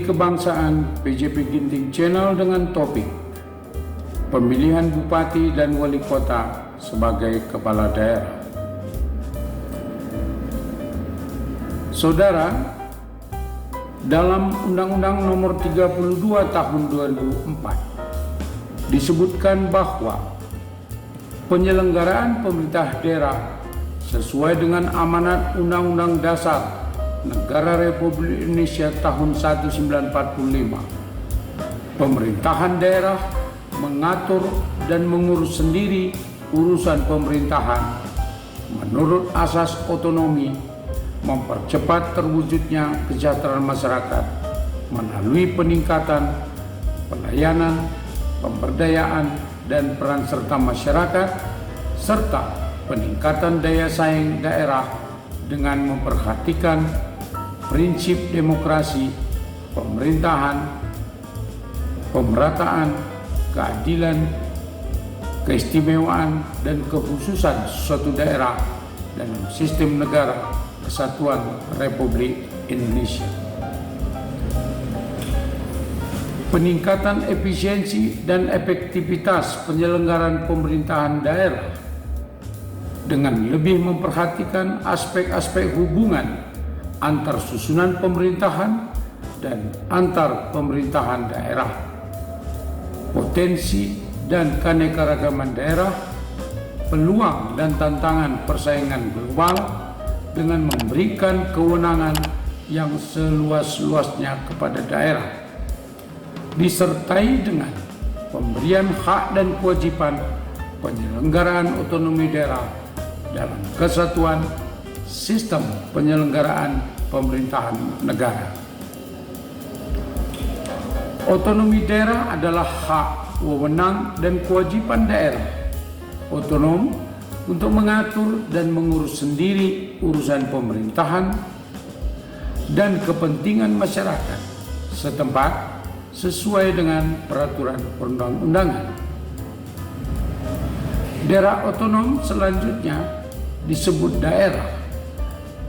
Strategi Kebangsaan PJP Ginting Channel dengan topik Pemilihan Bupati dan Wali Kota sebagai Kepala Daerah. Saudara, dalam Undang-Undang Nomor 32 Tahun 2004 disebutkan bahwa penyelenggaraan pemerintah daerah sesuai dengan amanat Undang-Undang Dasar Negara Republik Indonesia tahun 1945. Pemerintahan daerah mengatur dan mengurus sendiri urusan pemerintahan menurut asas otonomi, mempercepat terwujudnya kesejahteraan masyarakat melalui peningkatan pelayanan, pemberdayaan, dan peran serta masyarakat, serta peningkatan daya saing daerah dengan memperhatikan prinsip demokrasi, pemerintahan, pemerataan, keadilan, keistimewaan, dan kekhususan suatu daerah dalam sistem negara kesatuan Republik Indonesia. Peningkatan efisiensi dan efektivitas penyelenggaraan pemerintahan daerah dengan lebih memperhatikan aspek-aspek hubungan antar susunan pemerintahan dan antar pemerintahan daerah, potensi dan keanekaragaman daerah, peluang dan tantangan persaingan global dengan memberikan kewenangan yang seluas-luasnya kepada daerah, disertai dengan pemberian hak dan kewajiban penyelenggaraan otonomi daerah dalam kesatuan sistem penyelenggaraan pemerintahan negara. Otonomi daerah adalah hak, wewenang, dan kewajiban daerah otonom untuk mengatur dan mengurus sendiri urusan pemerintahan dan kepentingan masyarakat setempat sesuai dengan peraturan perundang-undangan. Daerah otonom selanjutnya disebut daerah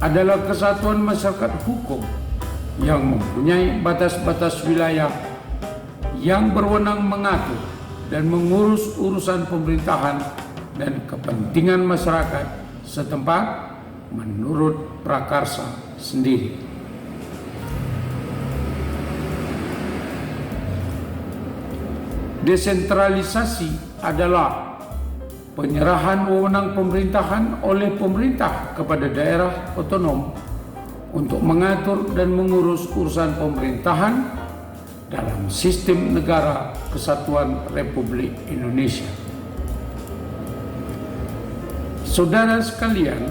adalah kesatuan masyarakat hukum yang mempunyai batas-batas wilayah yang berwenang mengatur dan mengurus urusan pemerintahan dan kepentingan masyarakat setempat menurut prakarsa sendiri. Desentralisasi adalah penyerahan wewenang pemerintahan oleh pemerintah kepada daerah otonom untuk mengatur dan mengurus urusan pemerintahan dalam sistem negara kesatuan Republik Indonesia. Saudara sekalian,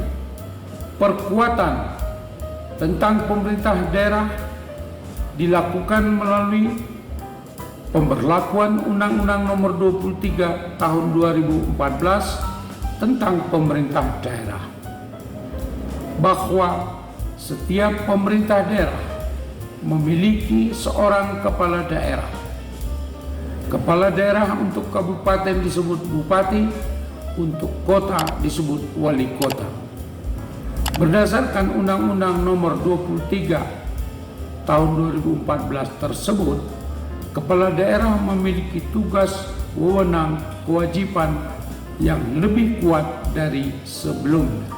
perkuatan tentang pemerintah daerah dilakukan melalui pemberlakuan Undang-Undang Nomor 23 Tahun 2014 tentang pemerintah daerah, bahwa setiap pemerintah daerah memiliki seorang kepala daerah. Kepala daerah untuk kabupaten disebut bupati, untuk kota disebut wali kota. Berdasarkan Undang-Undang Nomor 23 Tahun 2014 tersebut, kepala daerah memiliki tugas, wewenang, kewajiban yang lebih kuat dari sebelumnya,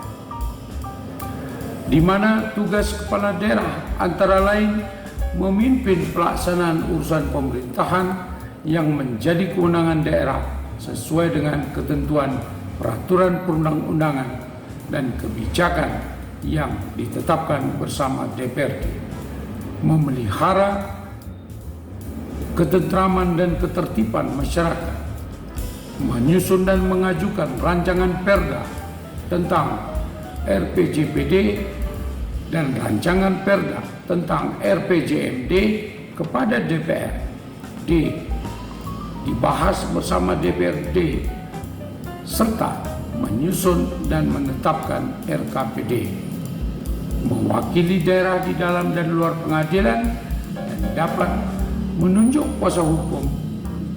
di mana tugas kepala daerah antara lain memimpin pelaksanaan urusan pemerintahan yang menjadi kewenangan daerah sesuai dengan ketentuan peraturan perundang-undangan dan kebijakan yang ditetapkan bersama DPRD, memelihara ketentraman dan ketertiban masyarakat, menyusun dan mengajukan rancangan perda tentang RPJPD dan rancangan perda tentang RPJMD kepada DPRD, dibahas bersama DPRD, serta menyusun dan menetapkan RKPD, mewakili daerah di dalam dan luar pengadilan, dan dapat menunjuk kuasa hukum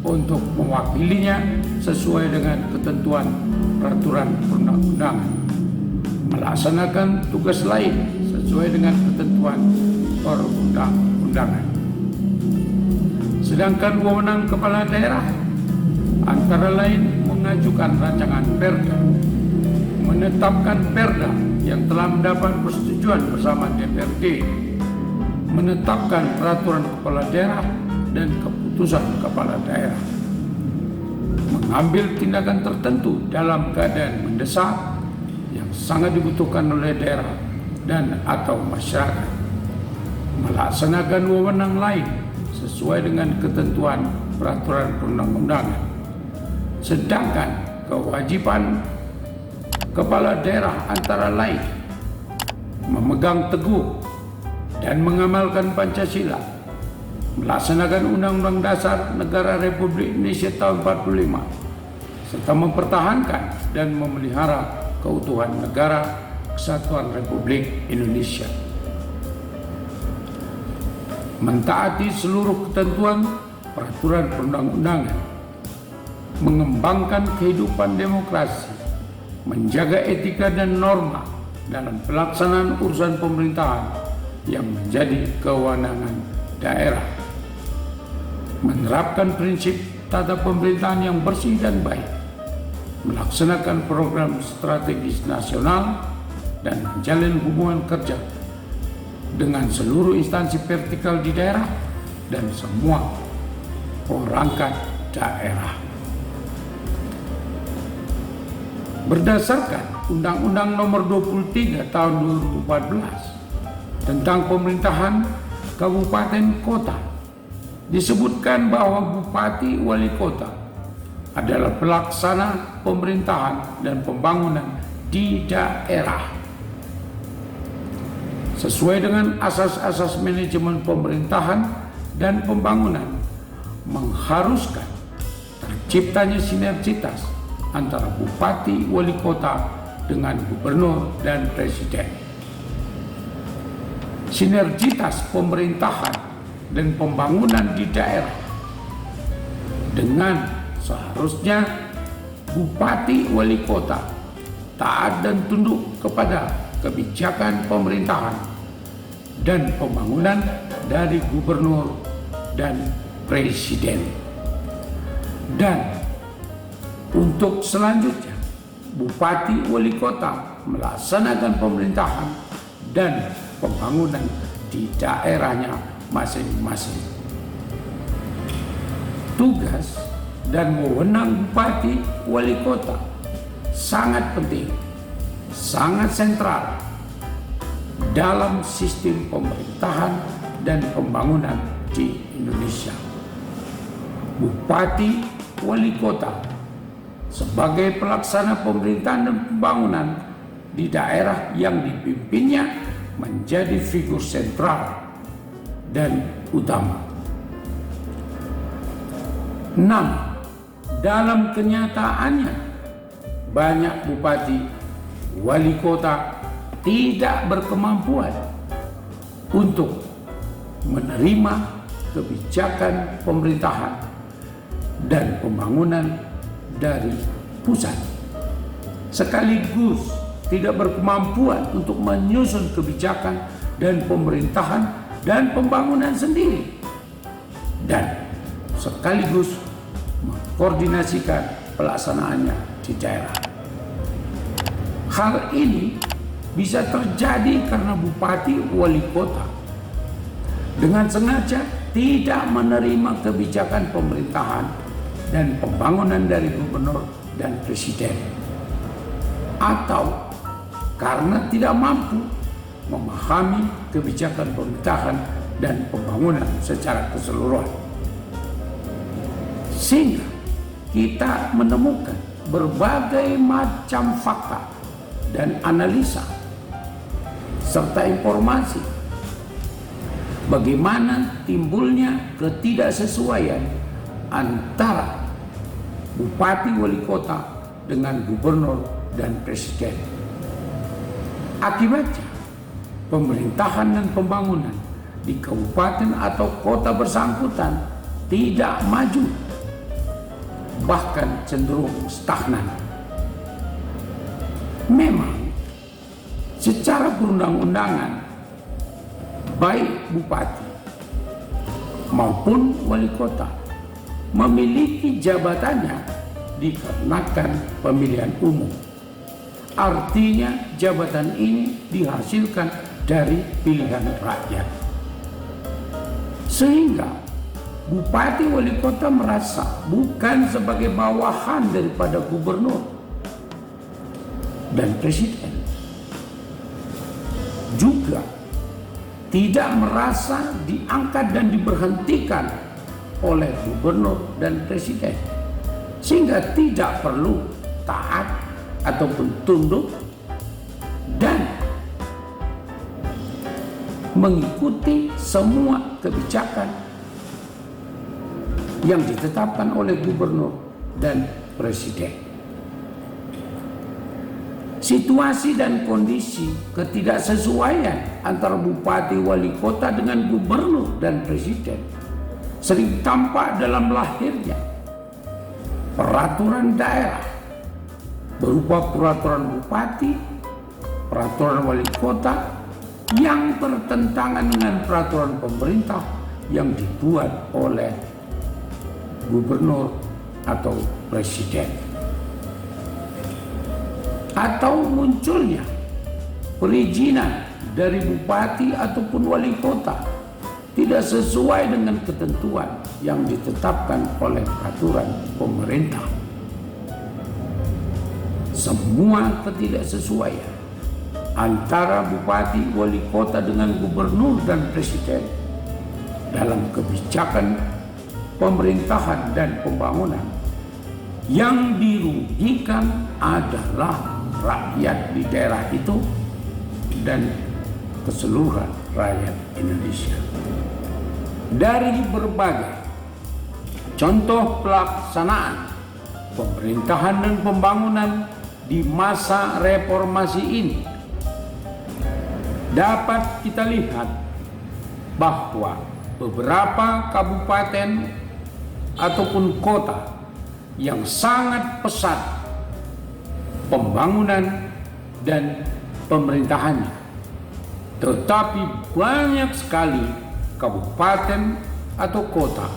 untuk mewakilinya sesuai dengan ketentuan peraturan perundang-undangan, melaksanakan tugas lain sesuai dengan ketentuan perundang-undangan. Sedangkan wewenang kepala daerah antara lain mengajukan rancangan perda, menetapkan perda yang telah mendapat persetujuan bersama DPRD, menetapkan peraturan kepala daerah dan keputusan kepala daerah, mengambil tindakan tertentu dalam keadaan mendesak yang sangat dibutuhkan oleh daerah dan atau masyarakat, melaksanakan wewenang lain sesuai dengan ketentuan peraturan perundang-undangan. Sedangkan kewajiban kepala daerah antara lain memegang teguh dan mengamalkan Pancasila, melaksanakan Undang-Undang Dasar Negara Republik Indonesia tahun 45, serta mempertahankan dan memelihara keutuhan negara Kesatuan Republik Indonesia. Mentaati seluruh ketentuan peraturan perundang-undangan, mengembangkan kehidupan demokrasi, menjaga etika dan norma dalam pelaksanaan urusan pemerintahan yang menjadi kewenangan daerah, menerapkan prinsip tata pemerintahan yang bersih dan baik, melaksanakan program strategis nasional, dan menjalin hubungan kerja dengan seluruh instansi vertikal di daerah dan semua perangkat daerah. Berdasarkan Undang-Undang Nomor 23 Tahun 2014 tentang pemerintahan kabupaten kota, disebutkan bahwa bupati wali kota adalah pelaksana pemerintahan dan pembangunan di daerah. Sesuai dengan asas-asas manajemen pemerintahan dan pembangunan, mengharuskan terciptanya sinergitas antara bupati wali kota dengan gubernur dan presiden. Sinergitas pemerintahan dan pembangunan di daerah, dengan seharusnya bupati wali kota taat dan tunduk kepada kebijakan pemerintahan dan pembangunan dari gubernur dan presiden. Dan untuk selanjutnya, bupati wali kota melaksanakan pemerintahan dan pembangunan di daerahnya masing-masing. Tugas dan wewenang bupati wali kota sangat penting, sangat sentral dalam sistem pemerintahan dan pembangunan di Indonesia. Bupati wali kota sebagai pelaksana pemerintahan dan pembangunan di daerah yang dipimpinnya menjadi figur sentral dan utama. 6. Dalam kenyataannya, banyak bupati wali kota tidak berkemampuan untuk menerima kebijakan pemerintahan dan pembangunan dari pusat, sekaligus tidak berkemampuan untuk menyusun kebijakan dan pemerintahan dan pembangunan sendiri, dan sekaligus mengkoordinasikan pelaksanaannya di daerah. Hal ini bisa terjadi karena bupati wali kota dengan sengaja tidak menerima kebijakan pemerintahan dan pembangunan dari gubernur dan presiden, atau karena tidak mampu memahami kebijakan pemerintahan dan pembangunan secara keseluruhan. Sehingga kita menemukan berbagai macam fakta dan analisa serta informasi bagaimana timbulnya ketidaksesuaian antara bupati wali kota dengan gubernur dan presiden. Akibatnya, pemerintahan dan pembangunan di kabupaten atau kota bersangkutan tidak maju, bahkan cenderung stagnan. Memang secara perundang-undangan, baik bupati maupun wali kota memiliki jabatannya dikarenakan pemilihan umum. Artinya jabatan ini dihasilkan dari pilihan rakyat. Sehingga bupati wali kota merasa bukan sebagai bawahan daripada gubernur dan presiden. Juga tidak merasa diangkat dan diberhentikan oleh gubernur dan presiden, sehingga tidak perlu taat ataupun tunduk dan mengikuti semua kebijakan yang ditetapkan oleh gubernur dan presiden. Situasi dan kondisi ketidaksesuaian antara bupati wali kota dengan gubernur dan presiden sering tampak dalam lahirnya peraturan daerah berupa peraturan bupati, peraturan wali kota yang bertentangan dengan peraturan pemerintah yang dibuat oleh gubernur atau presiden. Atau munculnya perizinan dari bupati ataupun wali kota tidak sesuai dengan ketentuan yang ditetapkan oleh peraturan pemerintah. Semua ketidaksesuaian antara bupati wali kota dengan gubernur dan presiden dalam kebijakan pemerintahan dan pembangunan yang dirugikan adalah rakyat di daerah itu dan keseluruhan rakyat Indonesia. Dari berbagai contoh pelaksanaan pemerintahan dan pembangunan di masa reformasi ini dapat kita lihat bahwa beberapa kabupaten ataupun kota yang sangat pesat pembangunan dan pemerintahannya, tetapi banyak sekali kabupaten atau kota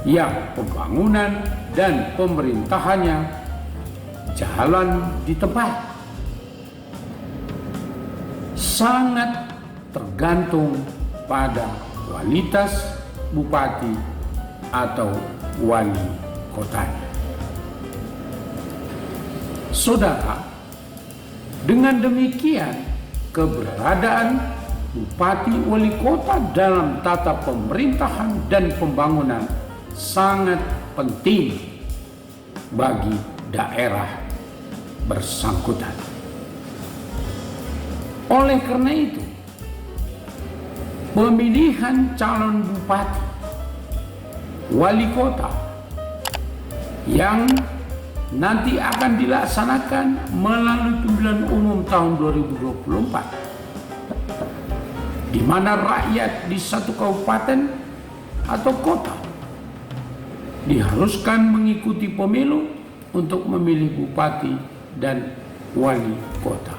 yang pembangunan dan pemerintahannya jalan di tempat. Sangat tergantung pada kualitas bupati atau wali kotanya. Saudara, dengan demikian keberadaan bupati wali kota dalam tata pemerintahan dan pembangunan sangat penting bagi daerah bersangkutan. Oleh karena itu, pemilihan calon bupati wali kota yang nanti akan dilaksanakan melalui pemilihan umum tahun 2024, di mana rakyat di satu kabupaten atau kota diharuskan mengikuti pemilu untuk memilih bupati dan wali kota.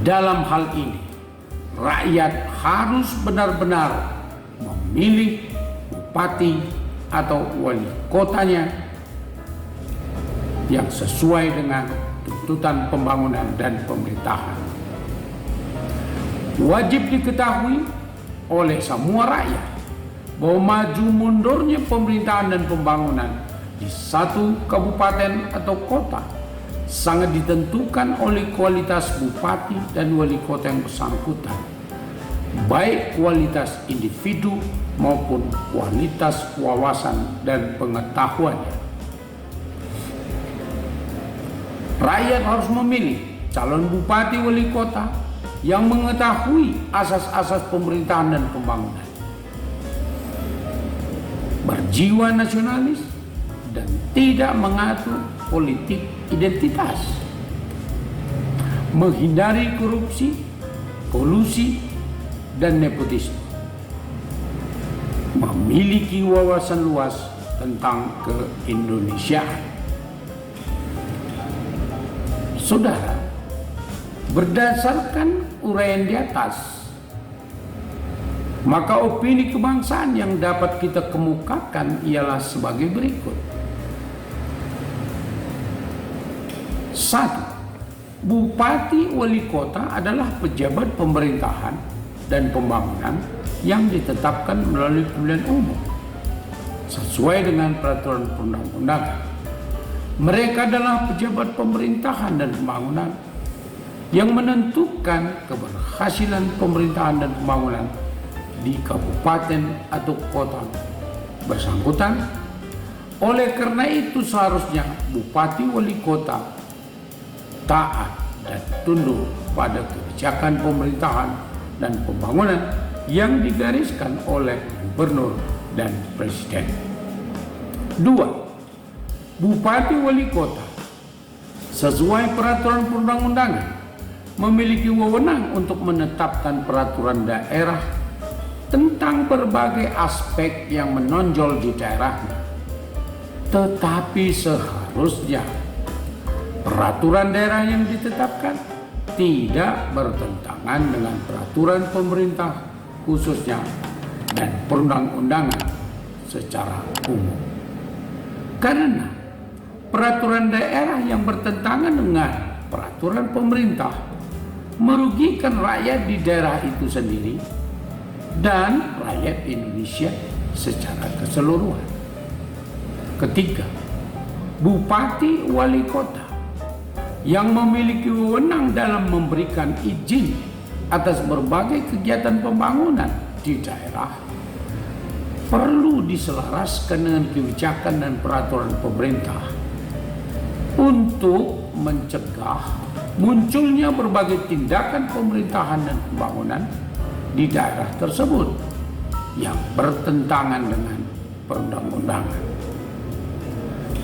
Dalam hal ini, rakyat harus benar-benar memilih bupati atau wali kotanya yang sesuai dengan tuntutan pembangunan dan pemerintahan. Wajib diketahui oleh semua rakyat bahwa maju mundurnya pemerintahan dan pembangunan di satu kabupaten atau kota sangat ditentukan oleh kualitas bupati dan wali kota yang bersangkutan, baik kualitas individu maupun kualitas wawasan dan pengetahuannya. Rakyat harus memilih calon bupati wali kota yang mengetahui asas-asas pemerintahan dan pembangunan, berjiwa nasionalis dan tidak mengatur politik identitas, menghindari korupsi, kolusi, dan nepotisme, memiliki wawasan luas tentang keindonesiaan. Saudara, berdasarkan uraian di atas, Maka opini kebangsaan yang dapat kita kemukakan ialah sebagai berikut. 1. Bupati wali kota adalah pejabat pemerintahan dan pembangunan yang ditetapkan melalui pemilihan umum sesuai dengan peraturan perundang-undangan. Mereka adalah pejabat pemerintahan dan pembangunan yang menentukan keberhasilan pemerintahan dan pembangunan di kabupaten atau kota bersangkutan. Oleh karena itu seharusnya bupati wali kota taat dan tunduk pada kebijakan pemerintahan dan pembangunan yang digariskan oleh gubernur dan presiden. 2. Bupati wali kota sesuai peraturan perundang-undangan memiliki wewenang untuk menetapkan peraturan daerah tentang berbagai aspek yang menonjol di daerahnya. Tetapi seharusnya peraturan daerah yang ditetapkan tidak bertentangan dengan peraturan pemerintah khususnya dan perundang-undangan secara umum. Karena peraturan daerah yang bertentangan dengan peraturan pemerintah merugikan rakyat di daerah itu sendiri dan rakyat Indonesia secara keseluruhan. Ketiga, bupati wali kota yang memiliki wewenang dalam memberikan izin atas berbagai kegiatan pembangunan di daerah perlu diselaraskan dengan kebijakan dan peraturan pemerintah untuk mencegah munculnya berbagai tindakan pemerintahan dan pembangunan di daerah tersebut yang bertentangan dengan perundang-undangan.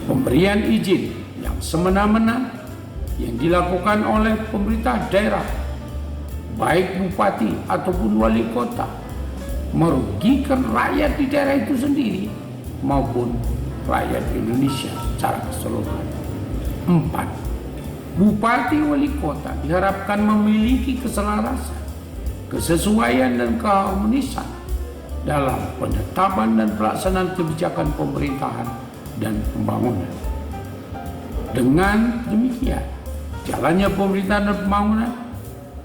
Pemberian izin yang semena-mena yang dilakukan oleh pemerintah daerah, baik bupati ataupun wali kota, merugikan rakyat di daerah itu sendiri maupun rakyat Indonesia secara keseluruhan. 4. Bupati wali kota diharapkan memiliki keselarasan, kesesuaian dan keharmonisan dalam penetapan dan pelaksanaan kebijakan pemerintahan dan pembangunan. Dengan demikian, jalannya pemerintahan dan pembangunan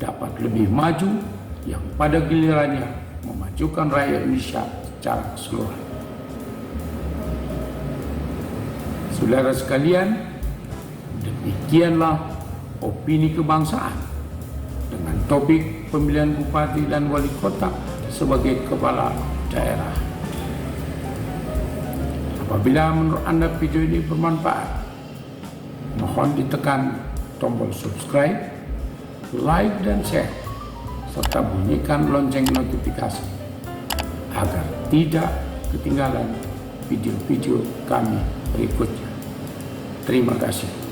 dapat lebih maju yang pada gilirannya memajukan rakyat Indonesia secara keseluruhan. Saudara sekalian, demikianlah opini kebangsaan dengan topik pemilihan bupati dan wali kota sebagai kepala daerah. Apabila menurut Anda video ini bermanfaat, mohon ditekan tombol subscribe, like dan share, serta bunyikan lonceng notifikasi agar tidak ketinggalan video-video kami berikutnya. Terima kasih.